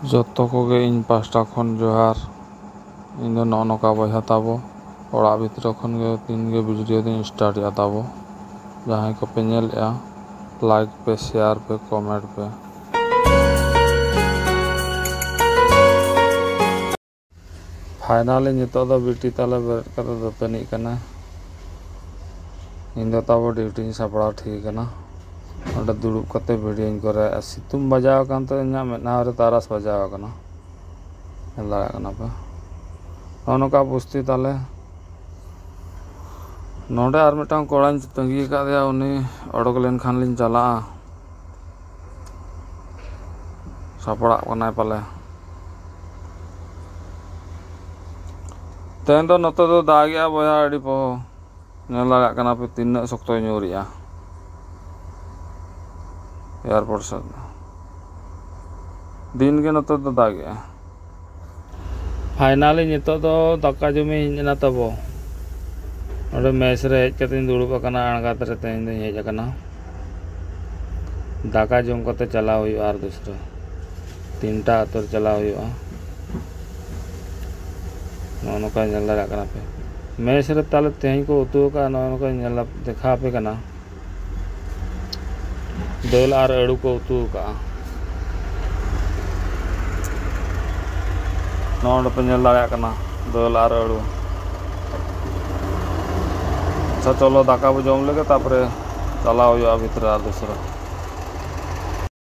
जोतो कोगे इन pasta खन जोहार इन दो नौका बहा ताबो ओड़ा भितर खन गे तीन गे वीडियो दिन स्टार्ट या ताबो जहां को पे नेलया लाइक पे शेयर पे कमेंट पे फाइनली नितो दो बिटी ताले बेरत कते दतनी कना इन दो ताबो ड्यूटी सापड़ा ठीक है ना और दुड़ुब कते वीडियो करे सितुम बजाव कान तो इना मेना रे तारास बजाव कना हला कना पे नौका पुस्ती ताले नोडे आर मिटांग कोड़ाñ तंगी का दिया उनी ओडक लेन खान लिन चला सापड़ा कनाय पाले तेन दो नतो दो दागिया बया अड़ी पो नेला कना पे तीन सख्तो न्यूरिया एयरपोर्ट से दिन के नतो दो दागिया फाइनली नितो दो दक्का जमी हिना तबो और मेस रे हेज कते दुड़ुब कना अणगात रे तेन दो हेज कना दाका जम कते चला हुई आर दूसरा तीनटा आतुर चला हुई नौका नेला कना पे मेस रे ताले तेही को उतु का नौका नेला देखा पे कना दाल और अड़ू को उतु का नौड पे नेला कना दाल और अड़ू अच्छा चलो दाका बो जम लेगे तापरे चला हुई भीतर और दूसरा